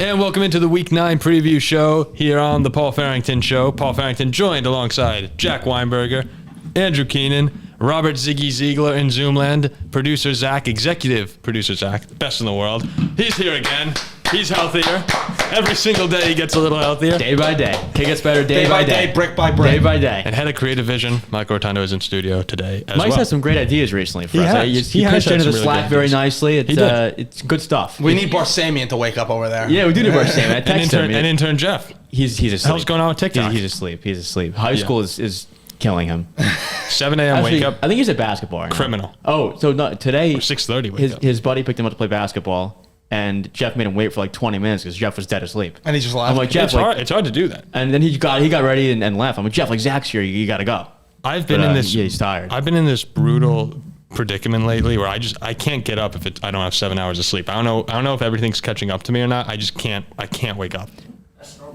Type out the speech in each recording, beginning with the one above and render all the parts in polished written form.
And welcome into the Week 9 preview show here on the Paul Farrington Show. Paul Farrington joined alongside Jack Weinberger, Andrew Keenan, Robert Ziggy Ziegler in Zoomland, producer Zach, executive producer Zach, best in the world. He's here again. He's healthier. Every single day he gets a little healthier. Day by day. Kid gets better day by day. Brick by brick. Day by day. And head of creative vision, Mike Rotundo, is in studio today as Mike's well. had some great ideas recently for us. He has pitched had into the some really Slack good very ideas. nicely. It's good stuff. We need Barsamian to wake up over there. Yeah, we do need Barsamian. I texted him. And intern Jeff. He's asleep. Hell's going on with TikTok? He's asleep. High school is killing him. 7 a.m. wake up. I think he's at basketball right now. Criminal. Oh, so no, today Or 6:30 wake up. his buddy picked him up to play basketball, and Jeff made him wait for like 20 minutes because Jeff was dead asleep. And he just left. I'm like, Jeff, It's hard to do that. and then he got ready and left. I'm like, Jeff, like Zach's here, you got to go. I've been in this. Yeah, he's tired. I've been in this brutal predicament lately where I can't get up if I don't have 7 hours of sleep. I don't know if everything's catching up to me or not. I just can't. I can't wake up.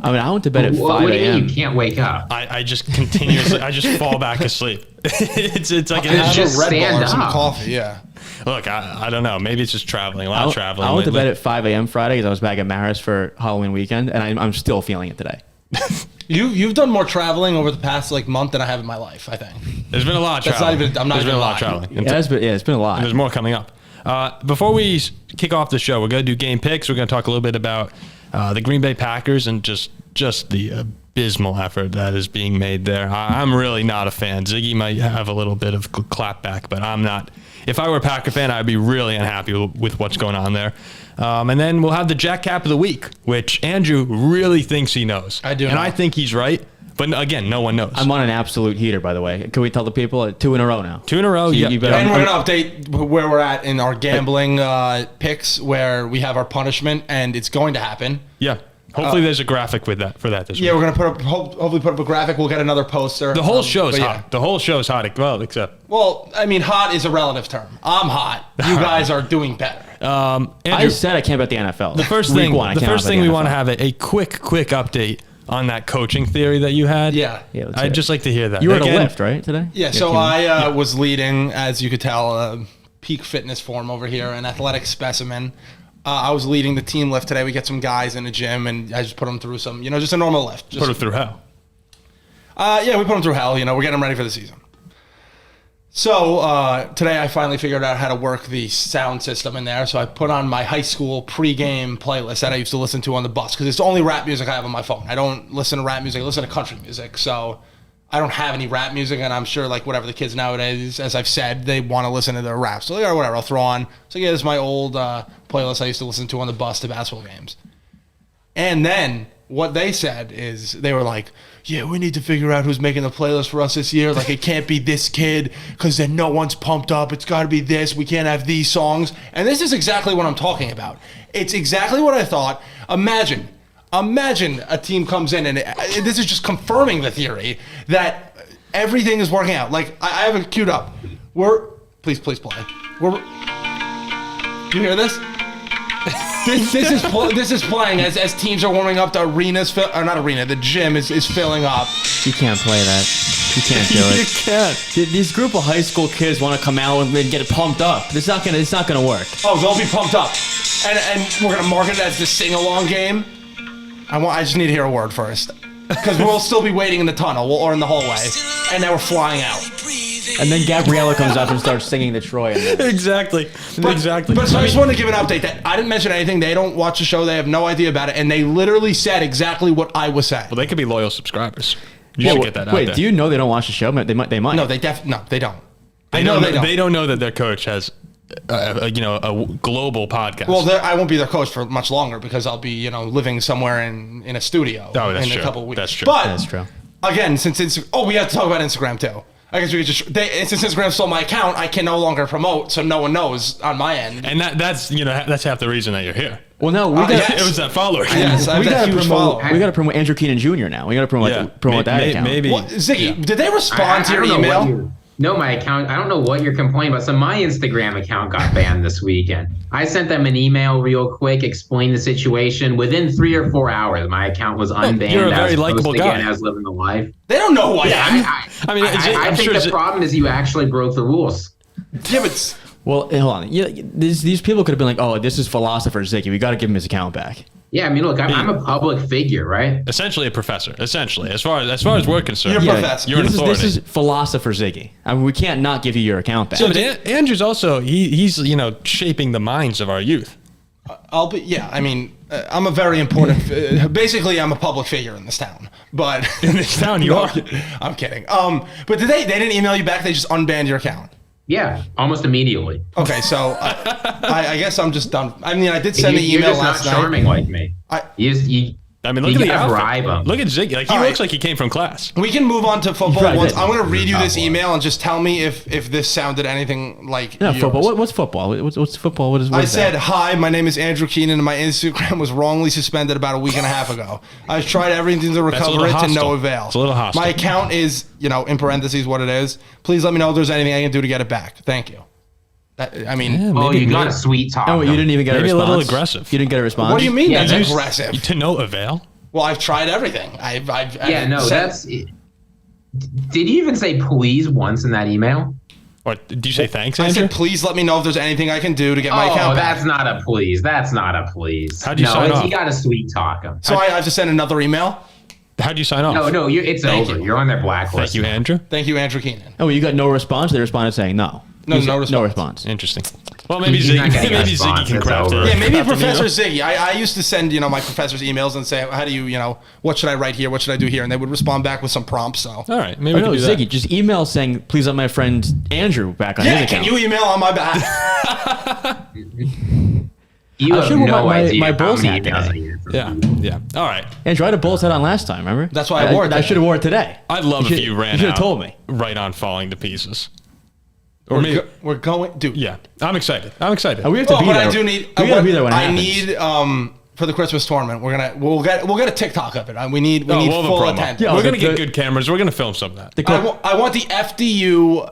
I mean, I went to bed at 5 What do you mean a.m. you can't wake up? I just continuously. I just fall back asleep. it's like It's just Red Bull stand or some up. coffee, yeah. look. I don't know. Maybe it's just traveling. A lot of traveling. I went to lately. bed at 5 a.m. Friday because I was back at Maris for Halloween weekend, and I'm still feeling it today. You've done more traveling over the past month than I have in my life, I think. There's been a lot of That's not traveling. even- I'm not There's been even a lot of lying. traveling. It's been a lot. And there's more coming up. Before we kick off the show, we're going to do game picks. We're going to talk a little bit about the Green Bay Packers and just the abysmal effort that is being made there. I'm really not a fan. Ziggy might have a little bit of clapback, but I'm not. If I were a Packer fan, I'd be really unhappy with what's going on there. And then we'll have the Jack Cap of the Week, which Andrew really thinks he knows. I do And know. I think he's right. But again, no one knows. I'm on an absolute heater, by the way. Can we tell the people 2 in a row now? 2 in a row. So Yeah. you better- And we're going to update where we're at in our gambling picks, where we have our punishment, and it's going to happen. Yeah. Hopefully there's a graphic for that this Yeah, week. we're going to hopefully put up a graphic. We'll get another poster. The whole show's but hot. yeah. The whole show's hot. Well, except Well, I mean, hot is a relative term. I'm hot. You guys are doing better. Andrew, I said I can't bet the NFL. the first Week thing. one, I The cannot first bet thing the we want to NFL. have a quick update on that coaching theory that you had. Yeah. Yeah, let's hear I'd it. just like to hear that. You were at a Again, lift, right, today? Yeah, so I was leading, as you could tell, peak fitness form over here, an athletic specimen. I was leading the team lift today. We get some guys in the gym, and I just put them through some, just a normal lift. Just, Put it through hell. yeah, we put them through hell. We're getting them ready for the season. So today I finally figured out how to work the sound system in there. So I put on my high school pregame playlist that I used to listen to on the bus because it's the only rap music I have on my phone. I don't listen to rap music. I listen to country music. So I don't have any rap music, and I'm sure whatever the kids nowadays, as I've said, they want to listen to their rap. So whatever, I'll throw on. So yeah, this is my old playlist I used to listen to on the bus to basketball games. And then what they said is they were like, yeah, we need to figure out who's making the playlist for us this year. Like, it can't be this kid because then no one's pumped up. It's got to be this. We can't have these songs. And this is exactly what I'm talking about. It's exactly what I thought. Imagine a team comes in, and this is just confirming the theory that everything is working out. Like, I have it queued up. Please play. Do you hear this? This is playing as teams are warming up. The the gym is filling up. You can't play that. You can't do it. You can't. These group of high school kids want to come out and get pumped up. It's not gonna work. Oh, they'll be pumped up, and we're gonna market it as the sing along game. I just need to hear a word first, because we'll still be waiting in the tunnel or in the hallway, and then we're flying out. And then Gabriella comes up and starts singing to Troy. Exactly. Exactly. But so I just wanted to give an update that I didn't mention anything. They don't watch the show. They have no idea about it, and they literally said exactly what I was saying. Well, they could be loyal subsubscribers. You should get that out there. Wait, do you know they don't watch the show? They might. No, they don't. They don't know that their coach has, a global podcast. Well, I won't be their coach for much longer because I'll be, living somewhere in a studio that's in true. a couple of weeks. That's true. But That's true. again, since we have to talk about Instagram too. I guess we could since Instagram stole my account, I can no longer promote, so no one knows on my end. And that's half the reason that you're here. Well, no, we got. yes. It was that follower. Yes, I have We that gotta huge promote. follower. We gotta promote Andrew Keenan Jr. now. We gotta promote that account. Maybe. What, Ziggy, did they respond to your I don't know email? No, my account, I don't know what you're complaining about. So my Instagram account got banned this weekend. I sent them an email real quick, explained the situation. Within 3 or 4 hours, my account was unbanned. You're a I very was likable posting guy. it, I was living the life. They don't know who I am. I think the problem is you actually broke the rules. Yeah, but Well, hold on. Yeah, these people could have been like, "Oh, this is philosopher Ziggy. We got to give him his account back." Yeah, I mean, look, I'm a public figure, right? Essentially a professor. Essentially, as far as we're concerned, You're a professor. You're an authority. This is philosopher Ziggy. I mean, we can't not give you your account back. So, but Andrew's also he's shaping the minds of our youth. I mean, I'm a very important. Basically, I'm a public figure in this town. But In this town, you are. I'm kidding. But they didn't email you back. They just unbanned your account. Yeah, almost immediately. Okay, so I guess I'm just done. I mean, I did send the You're email just last not night. charming like me. I mean, look You at the gotta outfit. bribe him. Look at Ziggy. Like he All looks right. like he came from class. We can move on to football Right, once. yeah. I'm going to read you this email and just tell me if this sounded anything like No, yours. football. What's football? What's football? What is I that? said, hi, my name is Andrew Keenan, and my Instagram was wrongly suspended about a week and a half ago. I've tried everything to a recover little it to hostile. no avail. It's a little hostile. My account is, in parentheses, what it is. Please let me know if there's anything I can do to get it back. Thank you. I mean, Oh, you got a sweet talk. Oh, you didn't even get Maybe a a response. little aggressive. You didn't get a response. what do you mean Yeah, that's you- aggressive? To no avail. Well, I've tried everything. Yeah, no, that's. Did you even say please once in that email? Or did you say thanks, I Andrew? said, please let me know if there's anything I can do to get my account back. That's not a please. That's not a please. How'd you sign off? You got to sweet talk him. So I have to send another email. How'd you sign off? No, it's Thank over. you. You're on their blacklist. Thank you, Andrew. Thank you, Andrew Keenan. Oh, you got no response. They responded saying no. No response. No response. response. Interesting. Well, maybe He's not Ziggy, getting a maybe Ziggy response. can It's craft over. it. Yeah, maybe Craft an Professor email. Ziggy. I used to send, my professors emails and say, how do you, what should I write here? What should I do here? And they would respond back with some prompts. So, All right, maybe we No, can do that. Ziggy, just email saying, please let my friend Andrew back on his yeah, account. can you email on my behalf? You I have should've no worn my idea how Bulls many hat emails today. I get from Yeah, you. yeah. All right. Andrew, I had a Bulls hat on last time, remember? That's why I wore it I today. should have worn it today. I'd love You if should- you ran you should've out told me. right on falling to pieces. Or maybe, We're going, dude. yeah. I'm excited. I'm excited. We have to Oh, be but there. I do need. We gotta be there when it I happens. need for the Christmas tournament. We'll get a TikTok of it. We need Oh, need we'll have a full promo. attendance. Yeah, We're gonna the- get good cameras. We're gonna film some of that. I want the FDU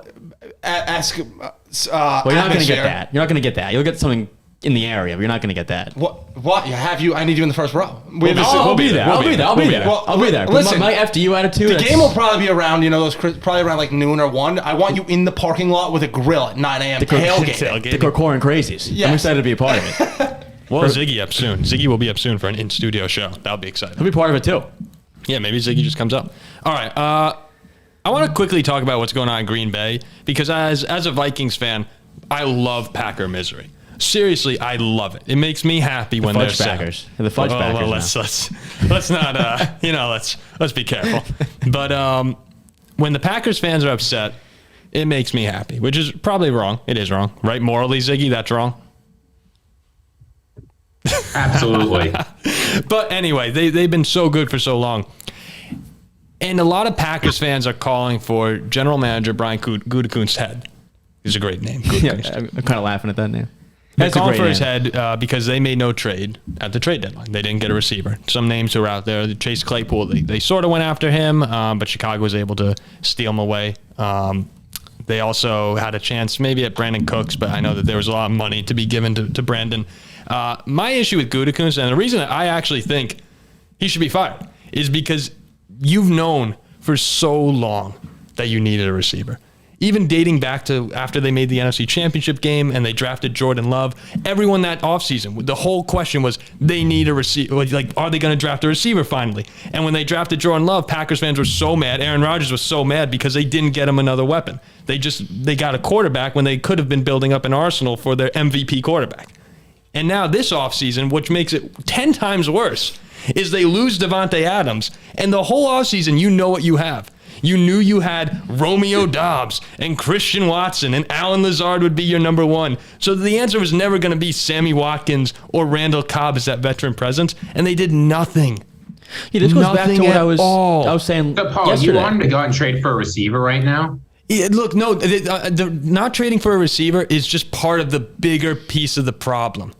esque. Well, you're not going to get that. You're not going to get that. You'll get something in the area, but you're not going to get that. What? You have you? I need you in the first row. I'll be there. I'll be there. I'll be there. Well, I'll be there. But listen, my FDU attitude. The that's- game will probably be around, probably around like noon or 1. I want you in the parking lot with a grill at 9 a.m. tailgate. the Corcoran Crazies. Yes. I'm excited to be a part of it. Well, Ziggy up soon. Ziggy will be up soon for an in-studio show. That'll be exciting. He'll be part of it too. Yeah, maybe Ziggy just comes up. All right. I want to quickly talk about what's going on in Green Bay because as a Vikings fan, I love Packer misery. Seriously, I love it. It makes me happy when they're Fudge sad. backers. The fudge Well, backers let's not let's be careful. But when the Packers fans are upset, it makes me happy, which is probably wrong. It is wrong, right? Morally, Ziggy, that's wrong. Absolutely. But anyway, they've been so good for so long. And a lot of Packers fans are calling for general manager Brian Gutekunst's head. He's a great name. Yeah, Gutekunst. I'm kind of laughing at that name. They're That's a calling great for his name. head because they made no trade at the trade deadline. They didn't get a receiver. Some names who are out there. Chase Claypool, they sort of went after him, but Chicago was able to steal him away. They also had a chance maybe at Brandon Cooks, but I know that there was a lot of money to be given to Brandon. My issue with Gutekunst, and the reason that I actually think he should be fired, is because you've known for so long that you needed a receiver. Even dating back to after they made the NFC Championship game and they drafted Jordan Love, everyone that offseason, the whole question was they need a receiver. Like, are they going to draft a receiver finally? And when they drafted Jordan Love, Packers fans were so mad. Aaron Rodgers was so mad because they didn't get him another weapon. They got a quarterback when they could have been building up an arsenal for their MVP quarterback. And now this offseason, which makes it 10 times worse, is they lose Devontae Adams. And the whole offseason, you know what you have. You knew you had Romeo Doubs and Christian Watson and Alan Lazard would be your number one. So the answer was never going to be Sammy Watkins or Randall Cobb as that veteran presence. And they did nothing. Yeah, this goes back Nothing to what at I was all. saying So, Paul, yesterday. you want him to go out and trade for a receiver right now? Yeah, look, no, the not trading for a receiver is just part of the bigger piece of the problem.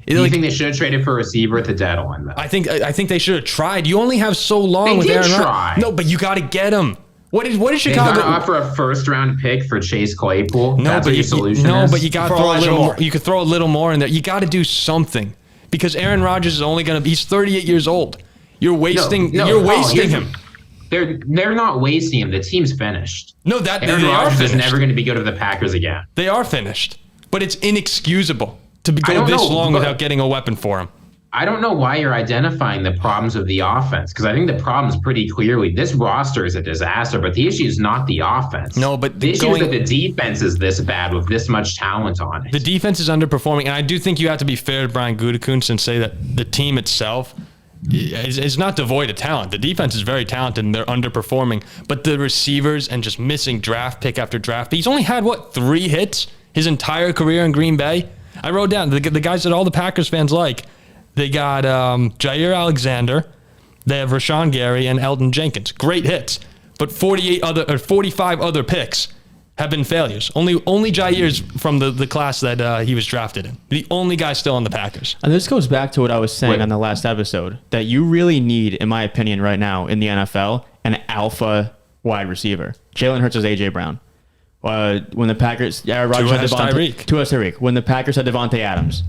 Do you think they should have traded for a receiver at the deadline, though? I think they should have tried. You only have so long They with did Aaron Rodgers. try. No, but you got to get him. What is They Chicago? got to offer a first-round pick for Chase Claypool. No, That's but what your solution no, is? but you got to For throw a Elijah little Moore. more. You could throw a little more in there. You got to do something because Aaron Rodgers is only going to. He's 38 years old. You're wasting. No, you're Paul, wasting here's- him. They're not wasting him. The team's finished. No, that Aaron they are Rodgers is finished. never going to be good with the Packers again. They are finished, but it's inexcusable to I go don't this know, long but- without getting a weapon for him. I don't know why you're identifying the problems of the offense, because I think the problem's pretty clearly this roster is a disaster, but the issue is not the offense. No, but the issue is that the defense is this bad with this much talent on it. The defense is underperforming, and I do think you have to be fair to Brian Gutekunst and say that the team itself is not devoid of talent. The defense is very talented, and they're underperforming, but the receivers and just missing draft pick after draft pick. He's only had, 3 hits his entire career in Green Bay? I wrote down the guys that all the Packers fans like. They got Jair Alexander, they have Rashawn Gary, and Elton Jenkins. Great hits, but 45 other picks have been failures. Only Jair's from the class that he was drafted in. The only guy still on the Packers. And this goes back to what I was saying on the last episode, that you really need, in my opinion, right now in the NFL, an alpha wide receiver. Jalen Hurts is A.J. Brown. When the Packers, Rodgers had Tyreek. When the Packers had Devontae Adams.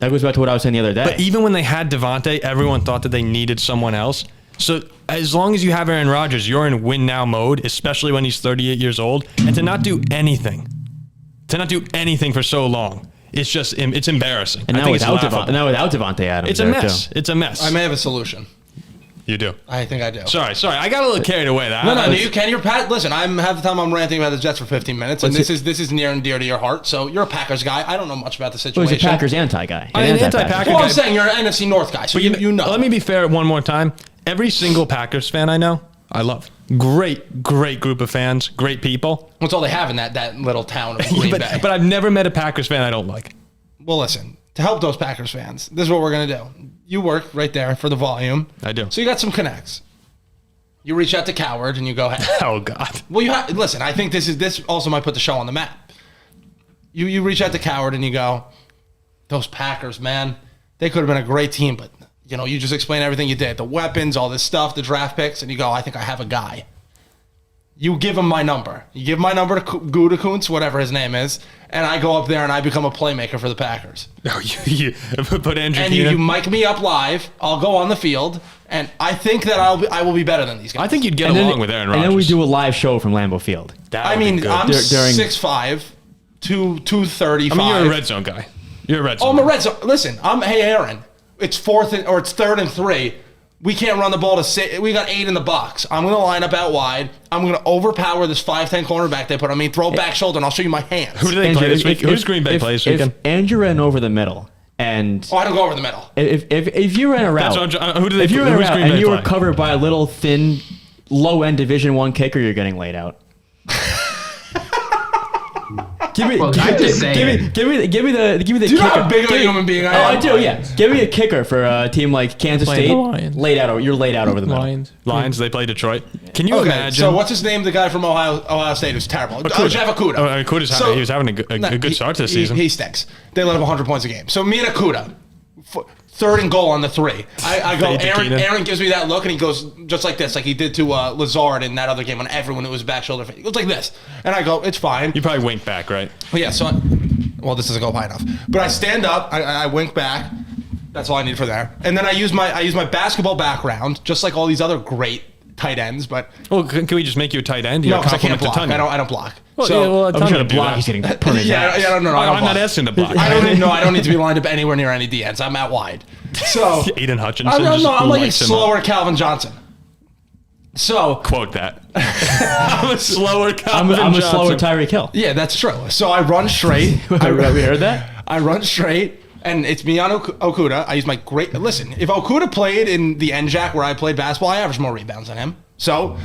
That goes back to what I was saying the other day. But even when they had Devontae, everyone thought that they needed someone else. So as long as you have Aaron Rodgers, you're in win now mode, especially when he's 38 years old. And to not do anything for so long, it's embarrassing. And now without Devontae Adams, it's a mess. It's a mess. I may have a solution. You do. I think I do. Sorry. I got a little carried away. No, you can. Listen, I'm half the time I'm ranting about the Jets for 15 minutes, and this is near and dear to your heart. So you're a Packers guy. I don't know much about the situation. Well, he's a Packers anti-guy. I'm an anti-Packer guy. Well, I'm saying you're an NFC North guy, so you know. Let me be fair one more time. Every single Packers fan I know, I love. Great group of fans. Great people. That's all they have in that little town of Green Bay. But I've never met a Packers fan I don't like. Well, listen. To help those Packers fans, this is what we're going to do. You work right there for the volume. I do. So you got some connects. You reach out to Coward and you go, hey. Oh, God. Well, listen, I think this also might put the show on the map. You reach out to Coward and you go, those Packers, man, they could have been a great team, but, you just explain everything you did. The weapons, all this stuff, the draft picks, and you go, I think I have a guy. You give him my number. You give my number to Gutekunst, whatever his name is, and I go up there and I become a playmaker for the Packers. No, you put Andrew and Keenan. You mic me up live. I'll go on the field, and I think that I will be better than these guys. I think you'd get along with Aaron Rodgers. And then we do a live show from Lambeau Field. I'm 6'5", 235. You're a red zone guy. You're a red zone. I'm a red zone. Listen, hey Aaron, it's 3rd and 3. We can't run the ball to 6. We got 8 in the box. I'm going to line up out wide. I'm going to overpower this 5'10" cornerback they put on me. Throw back shoulder, and I'll show you my hands. Who do they play this week? Who's Green Bay plays this weekend? If Andrew ran over the middle, and I don't go over the middle. If you ran a route, who do they? If you ran a route and you were play? covered by a little thin, low-end Division I kicker, you're getting laid out. Give me the Do you kicker. know how big of a human being I am? I do, yeah. Give me a kicker for a team like Kansas State. You're laid out over the middle. Lions, they play Detroit. Can you imagine? So what's his name? The guy from Ohio State who's terrible. Jeff Okudah. He was having a good start this season. He stinks. They let him 100 points a game. So me and Okudah, 3rd and goal on the 3. I go, Aaron gives me that look, and he goes just like this, like he did to Lazard in that other game when everyone was back shoulder. He goes like this. And I go, it's fine. You probably wink back, right? Well, yeah, this doesn't go high enough. But I stand up, I wink back. That's all I need for there. And then I use my basketball background, just like all these other great tight ends. But can we just make you a tight end? No, because I can't block. I don't block. I'm trying to block. He's getting permanent. No, I'm not asking to block. I don't need to be lined up anywhere near any DNs. I'm out wide. So Aiden Hutchinson. I'm like a slower Calvin Johnson. So quote that. I'm a slower Calvin I'm Johnson. a slower Tyreek Hill. Yeah, that's true. So I run straight. We heard that? I run straight. And it's me on Okudah. I use my great... Listen, if Okudah played in the NJAC where I played basketball, I averaged more rebounds than him. So,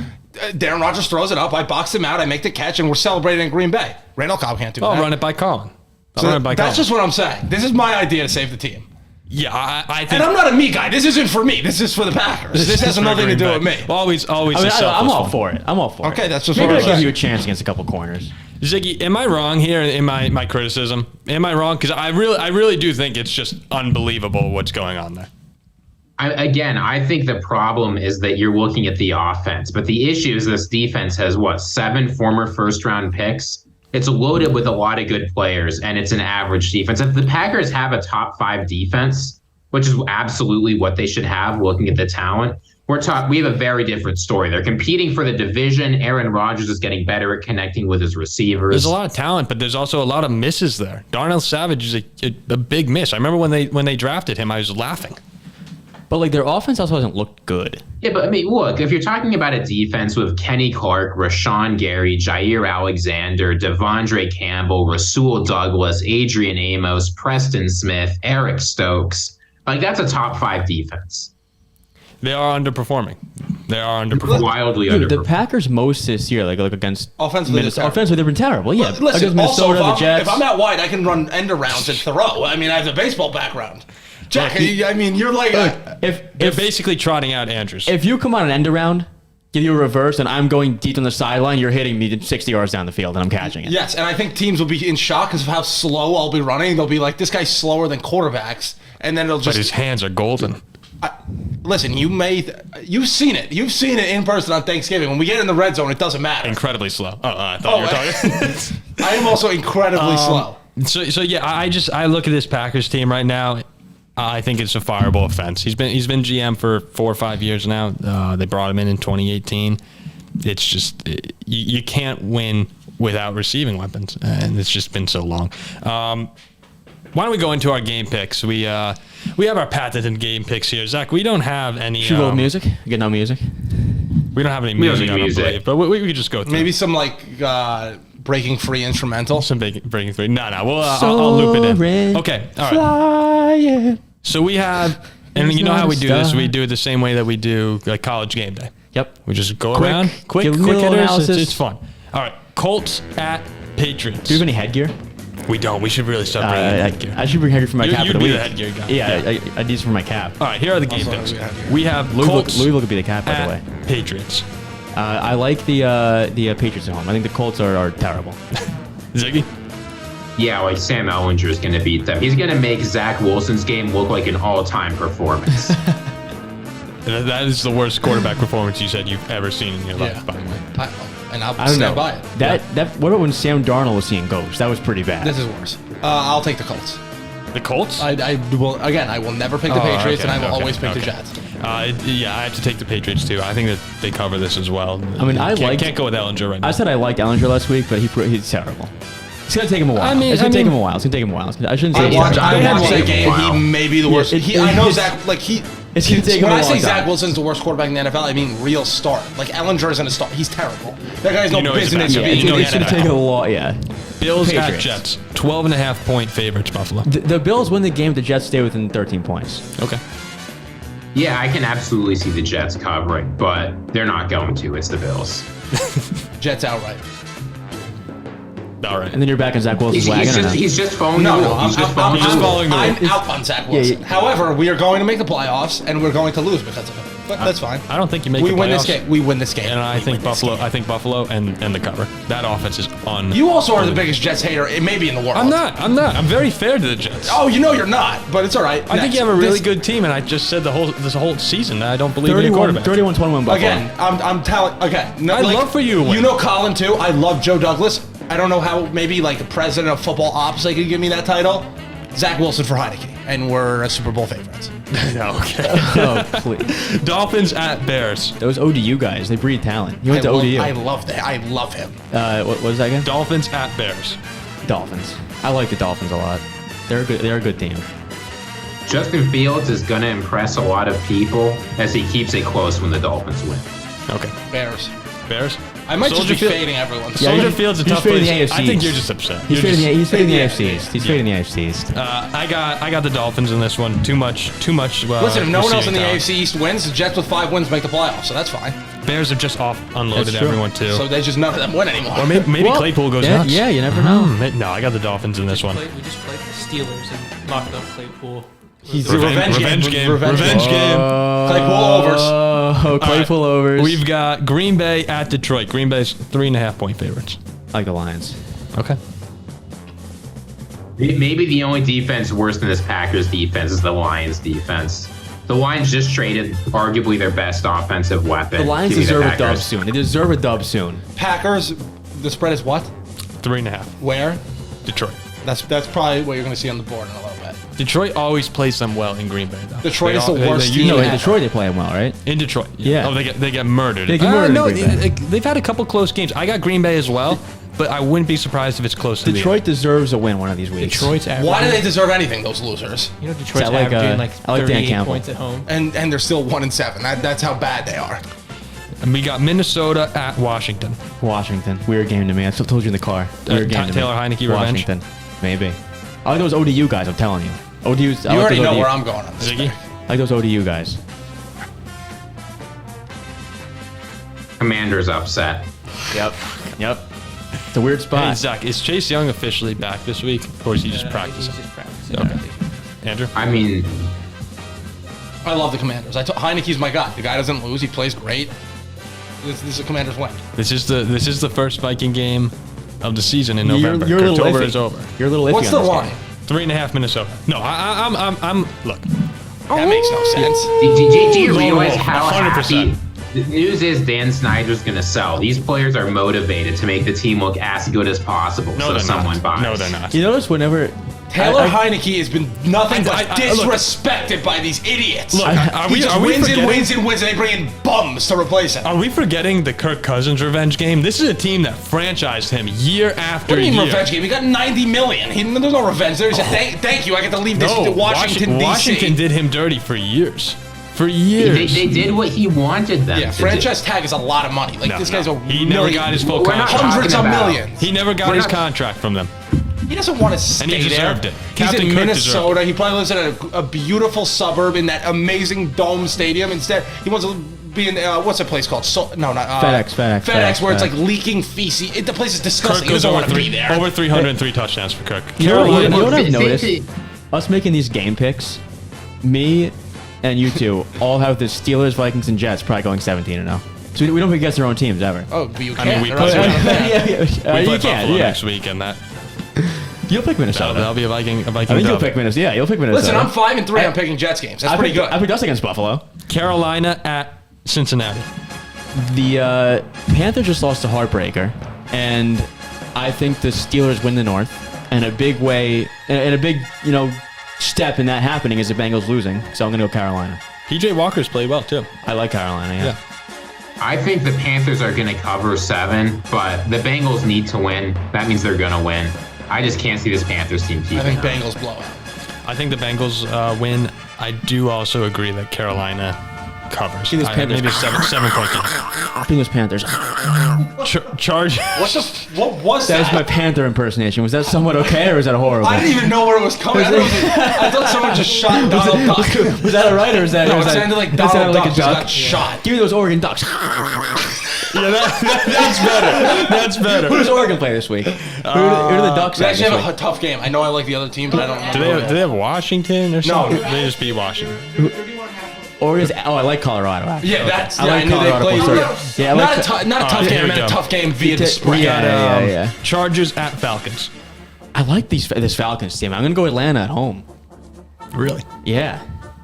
Aaron Rodgers throws it up. I box him out. I make the catch, and we're celebrating in Green Bay. Randall Cobb can't do that. I'll run it by Colin. That's just what I'm saying. This is my idea to save the team. Yeah, I think... And I'm not a me guy. This isn't for me. This is for the Packers. This has nothing to do with me. Always I'm all for it. Okay, that's just maybe what I'll give you a chance against a couple corners. Ziggy, am I wrong here in my criticism? Am I wrong? Because I really do think it's just unbelievable what's going on there. I think the problem is that you're looking at the offense, but the issue is this defense has 7 former first-round picks. It's loaded with a lot of good players, and it's an average defense. If the Packers have a top 5 defense, which is absolutely what they should have, looking at the talent, We have a very different story. They're competing for the division. Aaron Rodgers is getting better at connecting with his receivers. There's a lot of talent, but there's also a lot of misses there. Darnell Savage is a big miss. I remember when they drafted him, I was laughing. But like their offense also hasn't looked good. Yeah, but I mean, look, if you're talking about a defense with Kenny Clark, Rashawn Gary, Jair Alexander, Devondre Campbell, Rasul Douglas, Adrian Amos, Preston Smith, Eric Stokes, like that's a top 5 defense. They are underperforming. Wildly Dude, underperforming. the Packers most this year, like against Offensively, they've been terrible. Yeah, Listen, against Minnesota, also, the Jets. if I'm out wide, I can run end arounds and throw. I mean, I have a baseball background. Jack, I mean, you're like... They're basically trotting out Andrews. If you come on an end around, give you a reverse, and I'm going deep on the sideline, you're hitting me 60 yards down the field, and I'm catching it. Yes, and I think teams will be in shock because of how slow I'll be running. They'll be like, this guy's slower than quarterbacks, and then it'll just... But his hands are golden. Listen, you've seen it. You've seen it in person on Thanksgiving. When we get in the red zone, it doesn't matter. Incredibly slow. I thought you were talking. I am also incredibly slow. So yeah, I look at this Packers team right now. I think it's a fireable offense. He's been GM for 4 or 5 years now. They brought him in 2018. It's just you can't win without receiving weapons, and it's just been so long. Why don't we go into our game picks? We have our patented game picks here. Zach, we don't have any. Should we go with music? Get no music. We don't have any music, I don't believe, but we could just go through. Maybe some like breaking free instrumental. Some breaking free. No. I'll loop it in. Okay. All right. Flying. So we have, and you know how we do this? We do it the same way that we do like college game day. Yep. We just go around, quick give me a little hitters. analysis. It's fun. All right. Colts at Patriots. Do you have any headgear? We don't. We should really start bringing headgear. I should bring headgear for my cap. You'd be the headgear guy. Yeah, I need this for my cap. All right. Here are the game picks. We have Colts Louisville could be the cap, by the way. Patriots. I like the Patriots at home. I think the Colts are terrible. Ziggy? Yeah, like Sam Ellinger is going to beat them. He's going to make Zach Wilson's game look like an all-time performance. That is the worst quarterback performance you said you've ever seen in your life, by the way. I'll stand by it. What about when Sam Darnold was seeing ghosts? That was pretty bad. This is worse. I'll take the Colts. The Colts? I will never pick the Patriots, and I will always pick the Jets. Yeah, I have to take the Patriots too. I think that they cover this as well. I mean, can't go with Ellinger right now. I said I liked Ellinger last week, but he's terrible. It's gonna take him a while. It's gonna take him a while. I shouldn't say. I watched that game. He may be the worst. I know Zach. Like it's gonna take him a when I long say time. Zach Wilson's the worst quarterback in the NFL, I mean real start. Like Ellinger isn't a start. He's terrible. That guy's no business he's a being. bad It's gonna take a lot. Yeah. Bills at Patriots. Jets. 12.5-point favorites, Buffalo. The Bills win the game. The Jets stay within 13 points. Okay. Yeah, I can absolutely see the Jets covering, but they're not going to. It's the Bills. Jets outright. All right. And then you're back on Zach Wilson's wagon. He's just following No, the no, rule. He's just I'm following the rule. I'm out on Zach Wilson. Yeah. However, we are going to make the playoffs, and we're going to lose because of it. But that's fine. I don't think you make We the win this playoffs. game. We win this game. And I think Buffalo and the cover. That offense is on. You also are the biggest Jets hater, maybe in the world. I'm not. I'm very fair to the Jets. Oh, you know you're not, but it's all right. I think you have a really good team, and I just said this whole season that I don't believe in your 31, quarterback. 31-21 Buffalo. Again, I'm telling. Okay, no, I'd love for you to win. You know Colin too. I love Joe Douglas. I don't know how maybe like the president of football ops they could give me that title. Zach Wilson for Heineke, and we're Super Bowl favorites. Okay. Oh, please. Dolphins at Bears. Those ODU guys, they breed talent. You went to ODU. I love that. I love him. What was that again? Dolphins at Bears. Dolphins. I like the Dolphins a lot. They're a good team. Justin Fields is going to impress a lot of people as he keeps it close when the Dolphins win. Okay. Bears. I might just be fading everyone. Soldier Field's a he's tough fading place. the I AFCs. think you're just upset. He's fading the AFC Yeah. East. He's fading the AFC East. I got the Dolphins in this one. Too much. Listen, if no one else in the receiving AFC East wins, the Jets with 5 wins make the playoffs, so that's fine. talent. Bears have just unloaded That's true. everyone too. So they just none of them win anymore. Or maybe Well, Claypool goes yeah, nuts. yeah, you never know. No, I got the Dolphins in this one. We just played the Steelers and locked up Claypool. He's Revenge game. Claypool overs. Oh, Claypool overs. We've got Green Bay at Detroit. Green Bay's 3.5-point favorites. I like the Lions. Okay. Maybe the only defense worse than this Packers defense is the Lions defense. The Lions just traded arguably their best offensive weapon. The Lions Give me the deserve a dub Packers. soon. They deserve a dub soon. Packers, the spread is what? 3.5. Where? Detroit. That's probably what you're going to see on the board in a little bit. Detroit always plays them well in Green Bay, though. Detroit is the They worst usually team. No, in Yeah. Detroit they play them well, right? In Detroit. Yeah. Oh, they get murdered. They get murdered in No, Green Bay. they've had a couple close games. I got Green Bay as well, but I wouldn't be surprised if it's close to Detroit deserves a win one of these weeks. Detroit's averaging. Why do they deserve anything? Those losers. You know, Detroit's I like, averaging like I like Dan 38 Campbell. points at home. And they're still 1-7. That's how bad they are. And we got Minnesota at Washington. Washington. Weird game to me. I still told you in the car. Weird game to Taylor me. Heineke revenge? Washington. Maybe. I like those ODU guys, I'm telling you. ODU's, You already know where I'm going on this. Ziggy? I like those ODU guys. Commanders upset. Yep. It's a weird Hey, spot. Zach, is Chase Young officially back this week? Or is he just practicing? He's just practicing. Okay. I think. Andrew? I mean, I love the Commanders. Heineke's my guy. The guy doesn't lose. He plays great. This is a Commanders win. This is the first Viking game of the season in November. You're a little October iffy. is over. You're a little iffy What's on the this line? game. 3.5 Minnesota. No, I'm look. That makes no sense. do you realize how 100%. happy? The news is Dan Snyder's going to sell. These players are motivated to make the team look as good as possible. No, so they're someone not. buys. No, they're not. You notice whenever Taylor I- Heineke has been nothing but look, disrespected by these idiots. Look, are he we just wins wins and they bring in bums to replace him. Are we forgetting the Kirk Cousins revenge game? This is a team that franchised him year after What do you mean year. revenge game? He got $90 million. There's no revenge there. He said, thank you. I get to leave this to No, Washington, D.C. Washington did him dirty for years. For years. They did what he wanted them Yeah, to franchise tag is a lot of money. Like, No, this no. guy's a He never million- got his full We're not contract. hundreds of talking about- millions. He never got We're his not- contract from them. He doesn't want to stay And he deserved there. it. He's Captain in Cook Minnesota. He probably lives in a beautiful suburb in that amazing dome stadium. Instead, he wants to be in what's the place called? FedEx, where it's like leaking feces. The place is disgusting. Kirk He goes doesn't over, want to be there. over 303 touchdowns for Kirk. You know Carolina, what I've noticed? They- Us making these game picks, me and you two all have the Steelers, Vikings, and Jets probably going 17-0. So we don't pick against their own teams ever. Oh, but you I can't. mean, we They're put- not yeah, doing that. we play You can, Buffalo yeah. next week, and You'll pick Minnesota. that'll be a Viking I think you'll dub. pick Minnesota. Yeah, you'll pick Minnesota. Listen, I'm 5-3 on picking Jets games. That's pretty good. I picked us against Buffalo. Carolina at Cincinnati. The Panthers just lost a heartbreaker, and I think the Steelers win the North. And a big way, and a big step in that happening is the Bengals losing. So I'm gonna go Carolina. PJ Walker's played well too. I like Carolina. Yeah. I think the Panthers are going to cover 7, but the Bengals need to win. That means they're going to win. I just can't see this Panthers team keeping I think up. Bengals blow out. I think the Bengals win. I do also agree that Carolina covers. See this Panthers. Maybe a 7-point game. I think it was Panthers. Charge. What was That that? was my Panther impersonation. Was that somewhat okay, or was that horrible? I didn't even know where it was coming. I thought someone just shot Donald Duck. Was that alright, or was that? No, was it that, sounded like that Donald sounded Duck like a just duck? got shot. Give me those Oregon Ducks. Yeah, that's better. That's better. Who does Oregon play this week? Who do the Ducks They have actually this have a week? tough game. I know I like the other team, but I don't Do know. they have Washington or something? No. They just beat Washington. Oregon's. Oh, I like Colorado. Actually. Yeah, that's. I Yeah, like I knew Colorado they played. plus Yeah, I like Not a tough here game. we I meant a go. tough game via the spread. We got Yeah. Chargers at Falcons. I like this Falcons team. I'm gonna go Atlanta at home. Really? Yeah,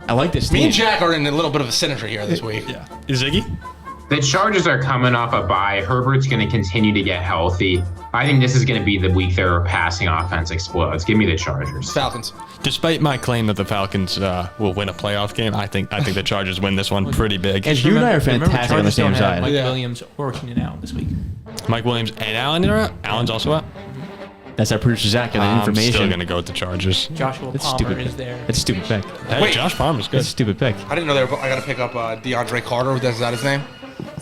I like this team. Me and Jack are in a little bit of a synergy here this week. Yeah. Is Ziggy? The Chargers are coming off a bye. Herbert's going to continue to get healthy. I think this is going to be the week their passing offense explodes. Give me the Chargers. Falcons. Despite my claim that the Falcons will win a playoff game, I think the Chargers win this one pretty big. And you and I are fantastic on the Chargers same don't have side. Mike Yeah. Williams or Keenan out this week. Mike Williams and Allen are out. Allen's also out. That's our producer Zach and the I'm information. still gonna go with the Chargers. Joshua It's Palmer stupid. is there. It's a stupid pick. Hey, Wait. Josh Palmer's good. It's a stupid pick. I didn't know they were. I got to pick up DeAndre Carter. Is that his name?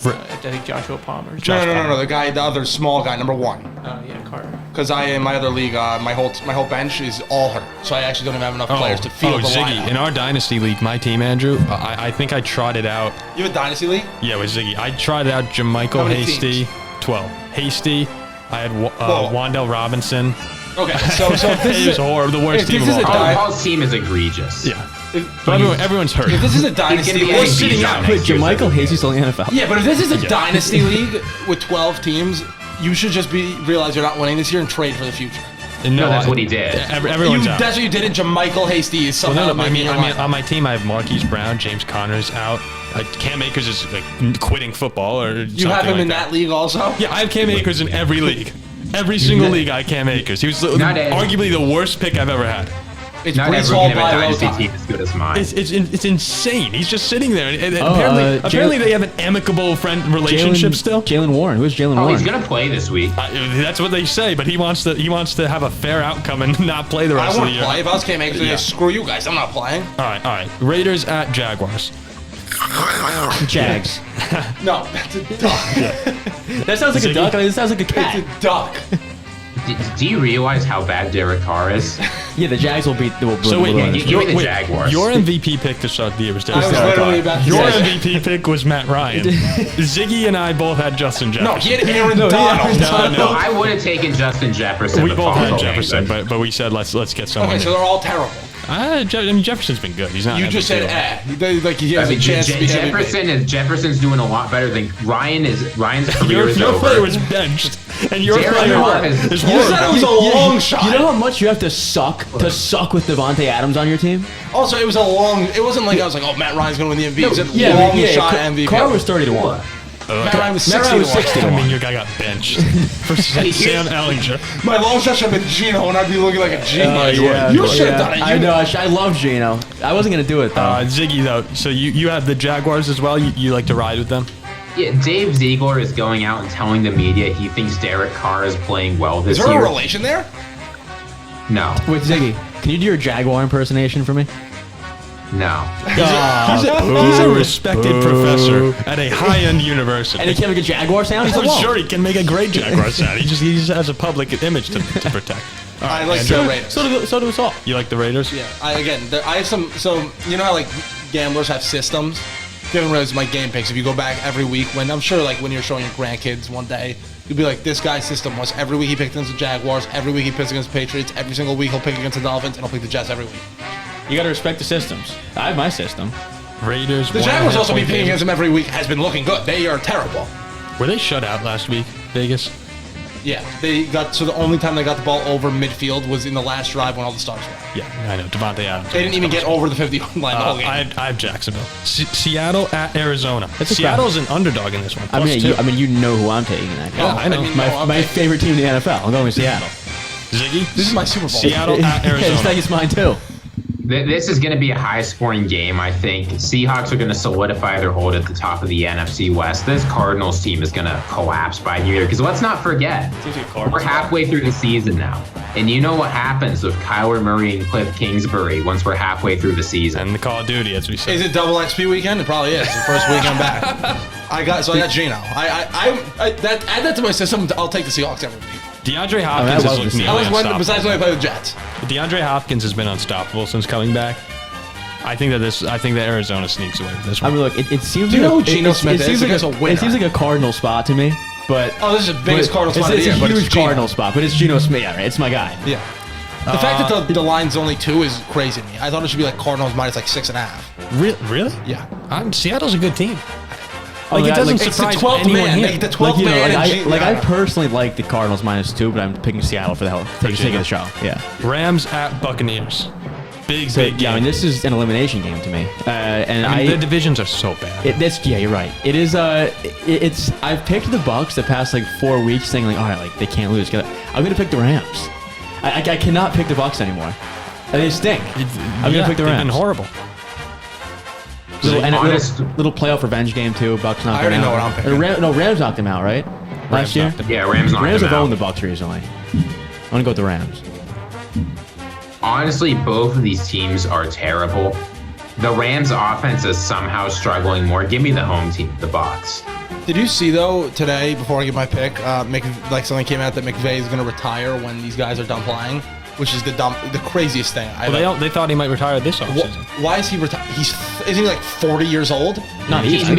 I think Joshua Palmer's. Josh No. Palmer. The guy, the other small guy, number 1. Oh yeah, Carter. Because in my other league, my whole bench is all hurt, so I actually don't even have enough players to field the Ziggy. lineup. In our dynasty league, my team, Andrew, I think I trotted out. You have a dynasty league? Yeah, with Ziggy. I trotted out How Jermichael many Hasty, 12. Hasty. I had Whoa. Wandell Robinson. Okay, so if this It is was horrible. The worst if team this of is all a time. Paul's team is egregious. Yeah. But everyone's hurt. if this is a dynasty be league, like sitting Bijan out. next Wait, year. Jermichael Hasty still in the NFL? yeah, but if this is a dynasty league with 12 teams, you should just realize you're not winning this year and trade for the future. No, that's what he did. Everyone's out. That's what you did in Jermichael Hasty. Is Well, somehow no, I mean, making your lineup. on my team, I have Marquise Brown, James Conner's out. Cam Akers is quitting football or You have him in that league also? Yeah, I have Cam Akers in every league. Every single league, I have Cam Akers. He was Not a- arguably the worst pick I've ever had. It's Not Brees every Hall game of by a low dynasty time. team is good as mine. It's insane. He's just sitting there. And Oh, apparently they have an amicable friend relationship still. Jalen Warren. Who's Jalen Oh, Warren? he's gonna play this week. That's what they say, but he wants to have a fair outcome and not play the I rest of the wouldn't year. play. If I was Cam Akers, I'd Yeah. say, screw you guys. I'm not playing. All right. Raiders at Jaguars. Jags. No, that's a duck. That sounds like Ziggy? a duck. I mean, it sounds like a It's cat. a duck. Do you realize how bad Derek Carr is? Yeah, the Jags will beat. So wait, Give me the Jaguars. Your MVP pick to start the year was I was Derek literally Carr. about to Your say. MVP pick was Matt Ryan. Ziggy and I both had Justin No, Jefferson. he had Aaron Donald. No. I would have taken Justin Jefferson. We the both had following Jefferson, game. but we said let's get someone. Okay, so they're all terrible. I mean, Jefferson's been good. He's not. You an just MVP. said, like he has I mean, a chance to be MVP. Jefferson's doing a lot better than Ryan's career Your is player over. was benched, and your Derek player Carr is is- You said it was horrible. a long shot. You know how much you have to suck with Devontae Adams on your team? Also, it was a long. It wasn't like I was like, oh, Matt Ryan's going to win the MVP. It was a long shot MVP. Carr was 30-1. Matt Ryan was Matt 60 Ryan was 60 60. I mean, your guy got benched for Sam Ellinger. My long shot should have been Geno, and I'd be looking like a genius. You should have done it. I know. I love Geno. I wasn't gonna do it though. Ziggy though, so you have the Jaguars as well. You like to ride with them. Yeah, Dave Ziegler is going out and telling the media he thinks Derek Carr is playing well this Is there year. a relation there? No, Wait, Ziggy, can you do your Jaguar impersonation for me? no. He's a respected professor at a high-end university. And he can't make a Jaguar sound. He's I'm alone. sure he can make a great Jaguar sound. He just has a public image to protect. All right, I like Andrew, the Raiders. So do us all. you like the Raiders? Yeah, I have some. So you know how like gamblers have systems. Giving Rose my game picks. If you go back every week, when I'm sure like when you're showing your grandkids one day, you'll be like, this guy's system was every week he picked against the Jaguars, every week he picks against the Patriots, every single week he'll pick against the Dolphins, and he'll pick the Jets every week. You gotta respect the systems. I have my system. Raiders. The Jaguars also be picking against them every week has been looking good. They are terrible. Were they shut out last week, Vegas? Yeah, they got so the only time they got the ball over midfield was in the last drive when all the stars were. Yeah, I know. Devontae Adams. They didn't even get over the 50-yard line the whole game. I have Jacksonville. Seattle at Arizona. That's a Seattle's an underdog in this one. I mean, +2. you know who I'm taking in that. Yeah, I know. My favorite team in the NFL. I'm going with Seattle. Ziggy. This is my Super Bowl. Seattle at It's Arizona. like it's mine too. This is going to be a high-scoring game, I think. Seahawks are going to solidify their hold at the top of the NFC West. This Cardinals team is going to collapse by New Year. Because let's not forget, we're halfway through the season now. And you know what happens with Kyler Murray and Cliff Kingsbury once we're halfway through the season. And the Call of Duty, as we said. Is it double XP weekend? It probably is. The first weekend back. I got Geno. Add that to my system. I'll take the Seahawks every week. DeAndre Hopkins has looked nearly unstoppable. Besides when I play the Jets. DeAndre Hopkins has been unstoppable since coming back. I think that Arizona sneaks away with this I one. mean, look, it seems Do you like know who Geno Smith is? seems The like guy's a winner. It seems like a Cardinal spot to me, but Oh, this is the biggest Cardinals spot of the it's year, a but huge it's Geno. Cardinal spot, but it's Geno Smith. Yeah, right? It's my guy. Yeah. The fact that the line's only 2 is crazy to me. I thought it should be like Cardinals minus like 6.5. Really? Yeah. Seattle's a good team. Oh, Like, it yeah, doesn't It's the surprise 12th anyone man. here. Like, the 12th man. I personally like the Cardinals -2, but I'm picking Seattle for the hell. Taking the shot. Yeah. Rams at Buccaneers. Big So, game. yeah, I mean, this is an elimination game to me, and I mean, the divisions are so bad. Yeah, you're right. It is. It's. I've picked the Bucs the past like 4 weeks, saying like, all right, like they can't lose. I'm gonna pick the Rams. I cannot pick the Bucs anymore. They stink. I'm gonna pick the They've Rams. been horrible. Little playoff revenge game too. Bucs knocked I already them know out. what I'm picking. Rams knocked them out, right? Last year. knocked them Yeah, Rams knocked Rams them have out. owned the Bucs recently. I'm gonna go with the Rams. Honestly, both of these teams are terrible. The Rams' offense is somehow struggling more. Give me the home team, the Bucs. Did you see though today before I get my pick, something came out that McVay is going to retire when these guys are done playing, which is the craziest thing. They thought he might retire this offseason. Why is he retired? Isn't he like 40 years old? No, Dude's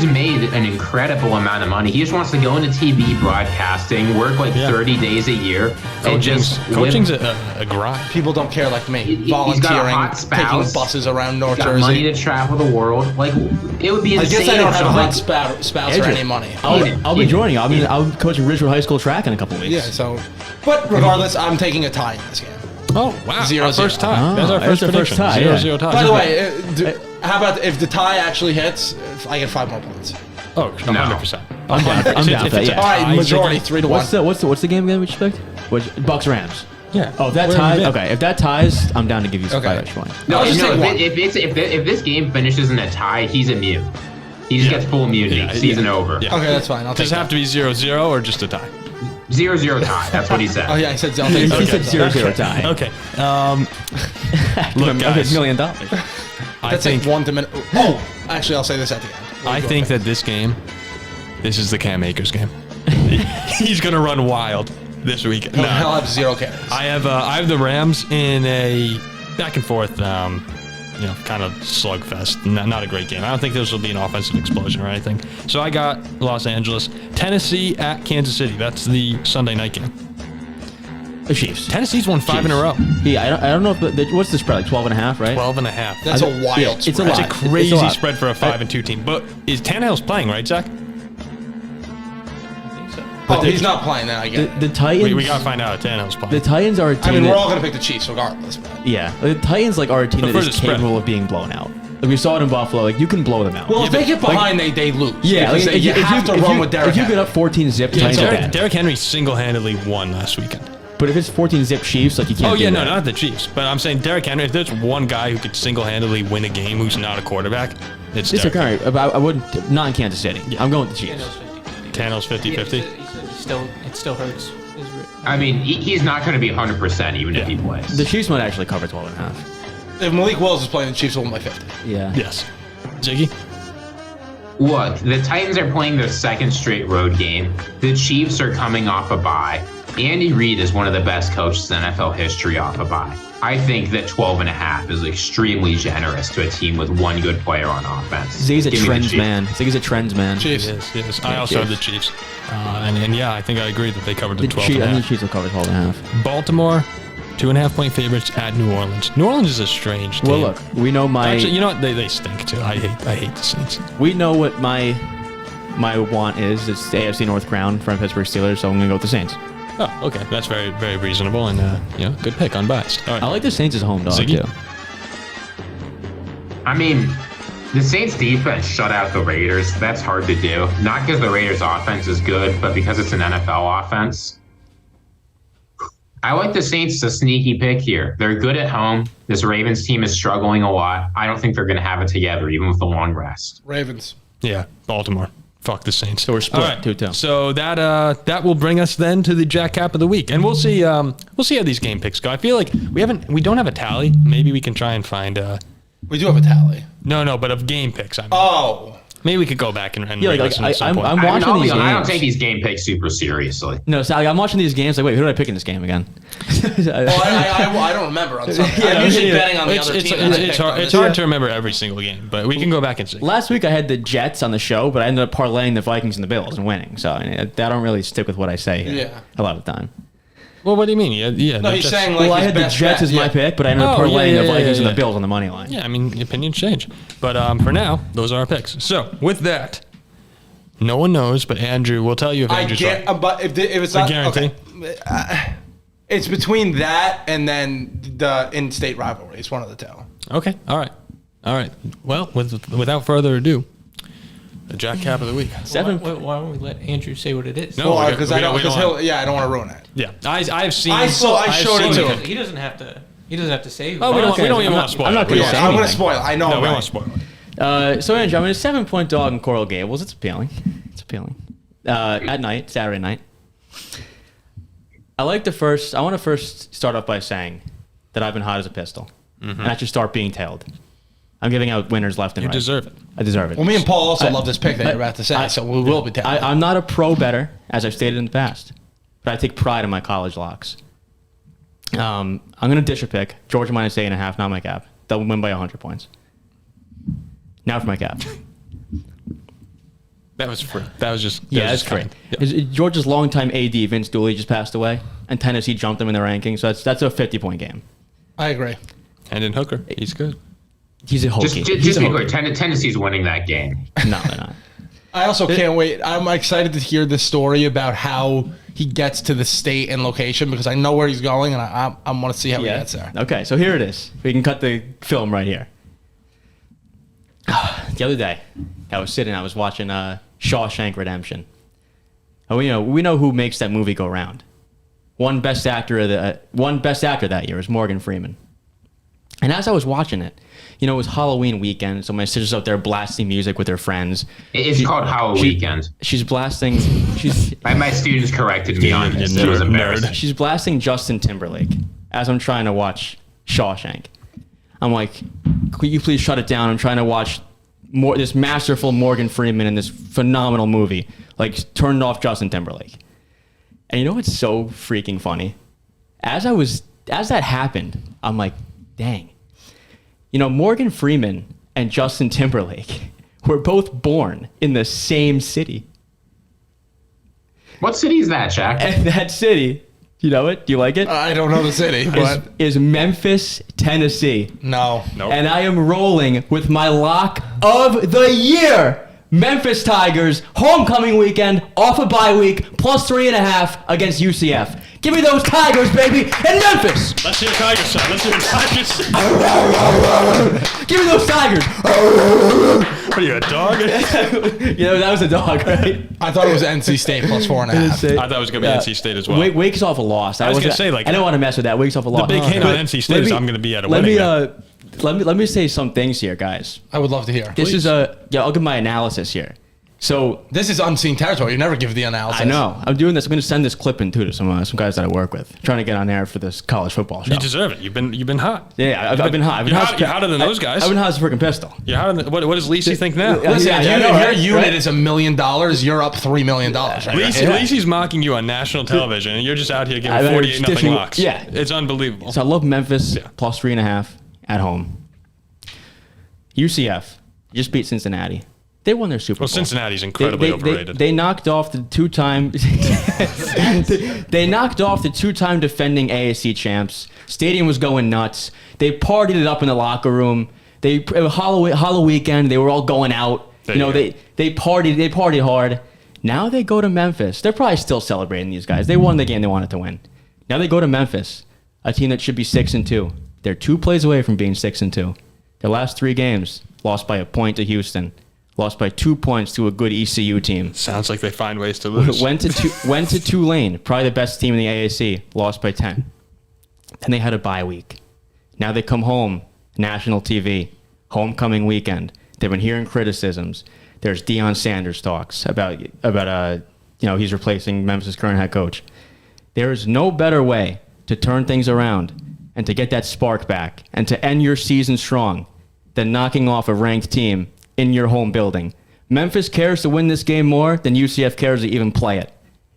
made an incredible amount of money. He just wants to go into TV broadcasting, work like 30 days a year, and just Coaching's live. a grind. People don't care like me. He's got a Volunteering, hot spouse. taking buses around North Got money Jersey. to travel the world. Like, it would be I insane. guess I don't if have a hot somebody- spouse or any money. I'll be joining you. I'll be coaching Ridgewood High School track in a couple weeks. Yeah, so. But regardless, I'm taking a tie in this game. Oh, wow. 0-0. Our first tie. Oh, That's our that's first our first prediction. tie, 0-0 yeah. tie. By the way, how about if the tie actually hits, I get 5 more points. Oh, 100%. I'm down for that, yeah. All right, majority 3-1. What's the game again we expect? Bucs Rams. Yeah. Oh, if that Where have ties, you been? okay. If that ties, I'm down to give you some Okay. 5 extra points. No, I'll just take one. if this game finishes in a tie, he's immune. He just gets full immunity. Yeah, Season yeah. over. Yeah. Okay, that's fine. I'll take Does it have to be 0-0 or just a tie? 0-0 tie. That's what he said. Oh yeah, I said I'll take He said that. 0-0 tie. Okay. Look, Look, guys. $1 million. I That's think like 1 to minute. Oh, actually, I'll say this at the end. I think that this is the Cam Akers game. He's gonna run wild this week. he'll have 0 carries. I have the Rams in a back and forth, kind of slugfest. Not a great game. I don't think this will be an offensive explosion or anything. So I got Los Angeles, Tennessee at Kansas City. That's the Sunday night game. The Chiefs. Tennessee's won 5 in a row. Yeah, I don't know if what's the spread, like 12.5, right? 12.5. That's a wild yeah, it's a spread. lot. That's a crazy It's a lot. spread for a 5-2 team. But is Tannehill's playing, right, Zach? I think so. Oh, he's not playing then, I get it. The Titans. We gotta find out if Tannehill's playing. The Titans are a team. I mean, we're that- all going to pick the Chiefs regardless. But. Yeah, the Titans are a team But that for is the spread. capable of being blown out. Like we saw it in Buffalo. Like you can blow them out. Well, if they get behind, they lose. yeah, because like, you have to run with Derrick If you get Henry. up 14 zip, Titans are bad. Derrick Henry single-handedly won last weekend. But if it's 14 zip Chiefs, like you can't. Oh, yeah, do no, that. not the Chiefs. But I'm saying Derrick Henry, if there's one guy who could single-handedly win a game who's not a quarterback, it's It's Derrick okay, all right, but I wouldn't. Not in Kansas City. I'm going with the Chiefs. Tannehill's 50-50. Tannehill's 50-50. He said it still hurts. I mean, he's not going to be 100% even if he plays. The Chiefs might actually cover 12.5. If Malik Willis is playing, the Chiefs will win by 50. Yeah. Yes. Ziggy? Look, the Titans are playing their second straight road game. The Chiefs are coming off a bye. Andy Reid is one of the best coaches in NFL history off a bye. I think that 12.5 is extremely generous to a team with one good player on offense. Ziggy's a Give me the trends Chiefs. man. Ziggy's a trends man. Chiefs. Yes. I also have the Chiefs. And yeah, I think I agree that they covered the I 12 think the Chiefs will cover 12.5. Baltimore, 2.5-point favorites at New Orleans. New Orleans is a strange team. Well, look, we know my. Actually, you know what? They stink too. I hate the Saints. We know what my want is. It's the AFC North crown from Pittsburgh Steelers, so I'm gonna go with the Saints. Oh, okay. That's very, very reasonable and good pick, unbiased. All right. I like the Saints as a home dog Ziggy? too. I mean, the Saints defense shut out the Raiders. That's hard to do. Not because the Raiders offense is good, but because it's an NFL offense. I like the Saints as a sneaky pick here. They're good at home. This Ravens team is struggling a lot. I don't think they're going to have it together, even with the long rest. Ravens. Yeah, Baltimore. Fuck the Saints. So we're split, All right. 2-2. So that will bring us then to the Jack Cap of the week, and we'll see how these game picks go. I feel like we don't have a tally. Maybe we can try and find. We do have a tally. No, but of game picks. I mean. Oh. Maybe we could go back and Yeah, like, re-listen at some point. I'm I, mean, watching I'll be these honest, I don't games. take these game picks super seriously. No, Sally, I'm watching these games. Like, wait, who did I pick in this game again? I don't remember on Sunday. I'm usually betting on the other team. that I picked on It's this. hard to remember every single game, but we can go back and see. Last week I had the Jets on the show, but I ended up parlaying the Vikings and the Bills and winning. So I mean, I don't really stick with what I say here Yeah. a lot of the time. Well, what do you mean? Yeah. No, he's just- saying like Well, I his had the best Jets bet. as my Yeah. pick, but I ended up Oh, yeah, parlaying yeah, the Vikings and yeah. the Bills on the money line. Yeah, I mean, opinions change. But for now, those are our picks. So, with that, no one knows, but Andrew will tell you if I Andrew's get, right. but if it's I not, guarantee. okay. It's between that and then the in-state rivalry. It's one of the two. Okay, all right. Well, without further ado, the Jack Cap of the week. Why don't we let Andrew say what it is? No, Well, we because don't- I don't. we don't Because want- I don't want to ruin it. Yeah, I've seen. I showed it to him. He doesn't have to. He doesn't have to say. Oh, we don't even I'm want to spoil. not it. gonna We say don't- I'm going to anything. spoil it. I know. No, I'm we right. won't spoil it. So Andrew, I'm in a 7-point dog in Coral Gables. It's appealing. At night, Saturday night. I want to first start off by saying that I've been hot as a pistol, and I should start being tailed. I'm giving out winners left and You right. deserve it. I deserve it. Well, me and Paul also I- love this pick that you're about to say, so we will be telling. I'm not a pro bettor, as I've stated in the past, but I take pride in my college locks. I'm going to dish a pick. Georgia minus 8.5, not my cap. They'll win by 100 points. Now for my cap. That was free. That was just. Yeah, that was that's just great. kind. Yeah. Georgia's longtime AD, Vince Dooley, just passed away, and Tennessee jumped him in the rankings, so that's a 50-point game. I agree. Hendon Hooker, he's good. He's a hokey. Just He's to a be hokey. clear, Tennessee's winning that game. No, they're not. I also can't wait. I'm excited to hear this story about how he gets to the state and location because I know where he's going and I want to see how he gets there. Okay, so here it is. We can cut the film right here. The other day, I was watching Shawshank Redemption. And we know who makes that movie go round. One best actor that year was Morgan Freeman. And as I was watching it, it was Halloween weekend, so my sister's out there blasting music with her friends. It's called Halloween Weekend. She's blasting. My students corrected me on this. It was embarrassing. She's blasting Justin Timberlake as I'm trying to watch Shawshank. I'm like, could you please shut it down? I'm trying to watch this masterful Morgan Freeman in this phenomenal movie. Like, turned off Justin Timberlake. And you know what's so freaking funny? As that happened, I'm like, dang. Morgan Freeman and Justin Timberlake were both born in the same city. What city is that, Shaq? And that city, you know it? Do you like it? I don't know the city, but is Memphis, Tennessee. No. Nope. And I am rolling with my lock of the year. Memphis Tigers, homecoming weekend, off a bye week, +3.5 against UCF. Give me those Tigers, baby, in Memphis. Let's hear Tigers, son. Let's hear Tigers. Give me those Tigers. What are you, a dog? That was a dog, right? I thought it was NC State +4.5. I thought it was going to be NC State as well. Wake's off a loss. I was going to say, I don't want to mess with that. Wake's off a loss. the big hit on NC State is I'm going to be at a wedding. Let me say some things here, guys. I would love to hear. This is I'll give my analysis here. So this is unseen territory. You never give the analysis. I know. I'm doing this. I'm going to send this clip in too to some guys that I work with. Trying to get on air for this college football show. You deserve it. You've been hot. Yeah, I've been hot. You're hotter than those guys. I've been hot as a freaking pistol. You're hotter than, what does Lacey think now? Listen, Yeah, if I know, your right? unit Right? is $1 million, you're up $3 million. Right? Lacey's mocking you on national television, and you're just out here giving 48-0 locks. Yeah. It's unbelievable. So I love Memphis +3.5 at home. UCF just beat Cincinnati. They won their Super Bowl. Well, Cincinnati's incredibly overrated. They knocked off the two-time defending AAC champs. Stadium was going nuts. They partied it up in the locker room. Halloween weekend. They were all going out. They partied hard. Now they go to Memphis. They're probably still celebrating these guys. They won the game they wanted to win. Now they go to Memphis, a team that should be 6-2. They're 2 plays away from being 6-2. Their last 3 games, lost by a point to Houston. Lost by 2 points to a good ECU team. Sounds like they find ways to lose. Went to Tulane, probably the best team in the AAC. Lost by 10. Then they had a bye week. Now they come home, national TV, homecoming weekend. They've been hearing criticisms. There's Deion Sanders talks about he's replacing Memphis' current head coach. There is no better way to turn things around and to get that spark back and to end your season strong than knocking off a ranked team in your home building. Memphis cares to win this game more than UCF cares to even play it.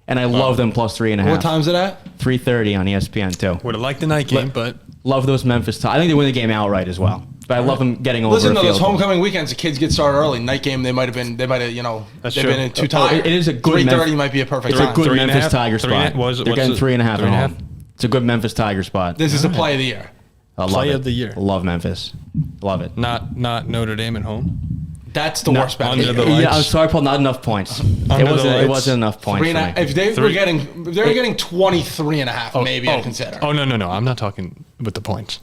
And I love them +3.5. What time's it at? 3:30 on ESPN too. Would have liked the night game, but Love those Memphis. I think they win the game outright as well. But I love them getting over. Listen to those field goal. homecoming weekends. The kids get started early. Night game, they might have, they've true. been too tired. It is a good 3:30 might be a perfect It's a time. good 3.5? Memphis Tiger 3.5? spot. They're getting 3.5 at 3.5? home. It's a good Memphis Tiger spot. This is the play of the year. I love Play it. of the year. Love Memphis. Love it. not Notre Dame at home. That's the worst bet. under the Yeah, lights. I'm sorry, Paul. Not enough points. Under the It lights. wasn't enough points. For me. If they were getting 23.5, maybe I'd consider. Oh no! I'm not talking with the points.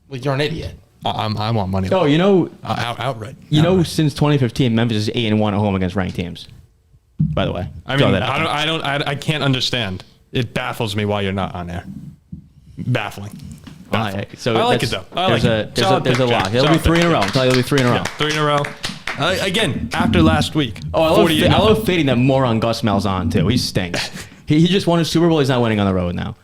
Well, you're an idiot. I want money. Oh, outright. Since 2015, Memphis is 8-1 at home against ranked teams. By the way, I mean, I can't understand. It baffles me why you're not on there. Baffling. So I like it though. I like it. There's a lot. It'll be 3 in a row. I'll tell you, it'll be 3 in a row. 3 in a row. Again, after last week. Oh, I love fading that moron Gus Malzahn too. He stinks. he just won a Super Bowl. He's not winning on the road now.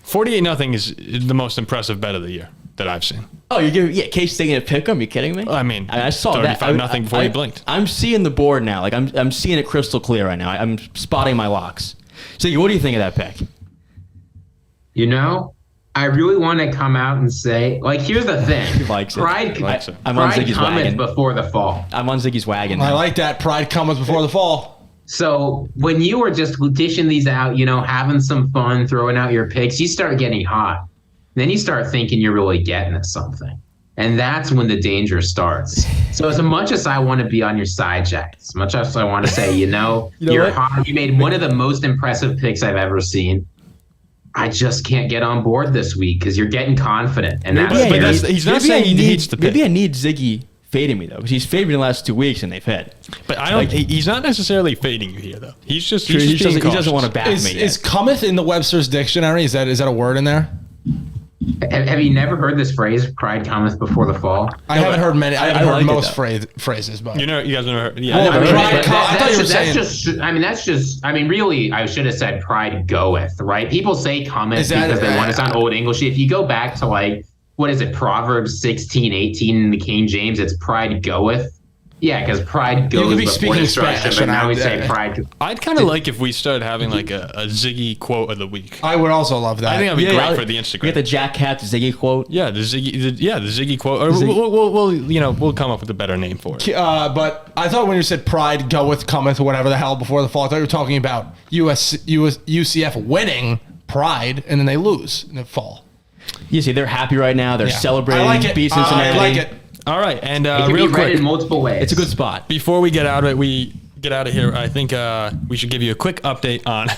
48-0 is the most impressive bet of the year that I've seen. Oh, Case taking a pick 'em? You kidding me? I mean, I saw that 35-0 before you blinked. I'm seeing the board now. Like I'm seeing it crystal clear right now. I'm spotting my locks. So, what do you think of that pick? I really want to come out and say, here's the thing. Likes it. Pride I'm on Ziggy's cometh wagon. before the fall. I'm on Ziggy's wagon. I now. like that. Pride cometh before the fall. So when you were just dishing these out, having some fun, throwing out your picks, you start getting hot. Then you start thinking you're really getting at something. And that's when the danger starts. So as much as I want to be on your side, Jack, as much as I want to say, you're hot, you made one of the most impressive picks I've ever seen. I just can't get on board this week because you're getting confident. And he's not saying he needs to pick. Maybe I need Ziggy fading me though, because he's faded me the last 2 weeks and they've hit. But I don't. He's not necessarily fading you here, though. He doesn't want to back me. Is cometh in the Webster's dictionary? Is that a word in there? Have you never heard this phrase, pride cometh before the fall? I haven't heard many. I haven't heard like most it, phrases, but You guys never heard. Yeah. Well, I mean, pride I thought you were saying. Really, I should have said pride goeth, right? People say cometh because they want to sound old English. If you go back to like, what is it, Proverbs 16:18 in the King James, it's pride goeth. Yeah, because pride goes before destruction, but now we say pride. I'd kind of like if we started having like a Ziggy quote of the week. I would also love that. I think that'd be great for the Instagram. Get the Jack Cat Ziggy quote. Yeah, the Ziggy quote. Or we'll come up with a better name for it. But I thought when you said pride goeth, cometh, or whatever the hell before the fall, I thought you were talking about UCF winning pride and then they lose in the fall. You see, they're happy right now. They're celebrating. I like it. Beat Cincinnati. I like it. All right, and It can real be quick, read in multiple ways. It's a good spot. before we get out of here, I think we should give you a quick update on,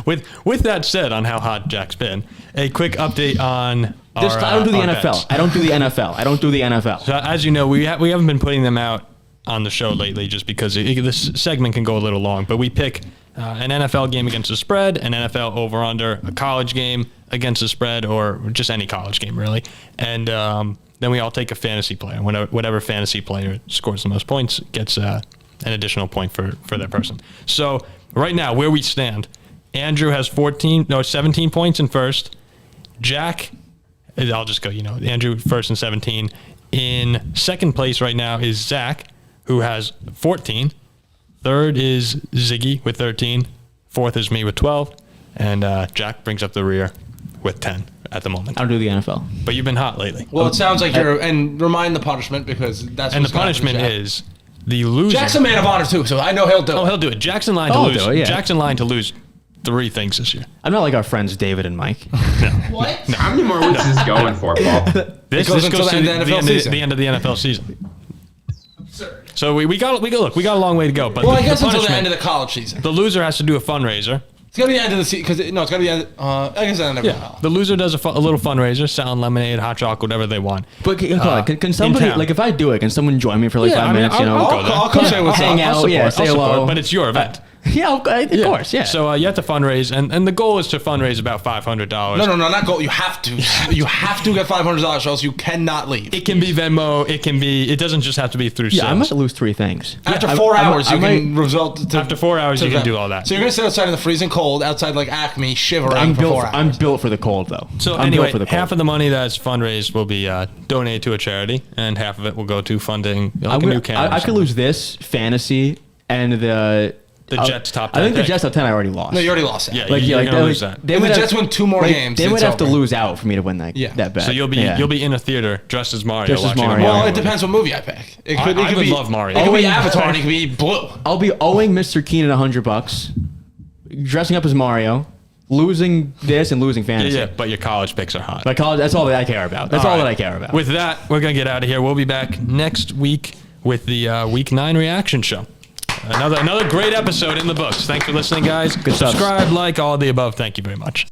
with that said, on how hot Jack's been. A quick update on I don't do the NFL. bets. I don't do the NFL. So as you know, we haven't been putting them out on the show lately just because this segment can go a little long. But we pick an NFL game against the spread, an NFL over/under, a college game against the spread, or just any college game really, and then we all take a fantasy player. Whatever fantasy player scores the most points gets an additional point for that person. So right now, where we stand, Andrew has 17 points in first. Jack, I'll just go, Andrew first and 17. In second place right now is Zach, who has 14. Third is Ziggy with 13. Fourth is me with 12. And Jack brings up the rear with 10 at the moment. I don't do the NFL. But you've been hot lately. Well, it sounds like and remind the punishment because that's and the punishment is the loser. Jack's a man of honor too, so I know he'll do it. Oh, he'll do it. Jackson line to I'll lose. do it, yeah. Jackson line to lose 3 things this year. I'm not like our friends David and Mike. What? How many more weeks is this going for, Paul? This goes goes until to the end of the NFL season. the end of the NFL season. So we got a long way to go. But Well, I guess the until the punishment, end of the college season. the loser has to do a fundraiser. It's gonna be the end of the season because it's gonna be the end. I guess I never know. The loser does a little fundraiser, selling lemonade, hot chocolate, whatever they want. But can somebody, town. like, if I do it, can someone join me for like 5 minutes? I'll go there. I'll come say what's hang up. out, say hello. But it's your event. Yeah, of course, yeah. So you have to fundraise, and the goal is to fundraise about $500. No, not goal. You have to. You have to get $500, or else you cannot leave. It can be Venmo. It doesn't just have to be through sales. I might lose 3 things. After 4 hours, you can result. After 4 hours, you can do all that. So you're gonna sit outside in the freezing cold, outside like Acme, shivering for 4 hours. I'm built for the cold, though. So I'm anyway, built for the cold. half of the money that's fundraised will be donated to a charity, and half of it will go to funding a new camera. I could lose this fantasy and the Jets top 10. I think the Jets top 10 I already lost. No, you already lost that. Yeah, you're gonna lose that. If the Jets win 2 more games, They would it's have to over. lose out for me to win that bet. So you'll be in a theater dressed as Mario. Dressed as watching Mario. the Well, it movie. depends what movie I pick. It could I would be, love Mario. It could be Oh, Avatar and it could be Blue. I'll be owing Mr. Keenan $100, dressing up as Mario, losing this and losing fantasy. Yeah, but your college picks are hot. My college, that's all that I care about. That's all that I care about. With that, we're gonna get out of here. We'll be back next week with the Week 9 reaction show. Another great episode in the books. Thanks for listening, guys. Good stuff. Subscribe, like, all of the above. Thank you very much.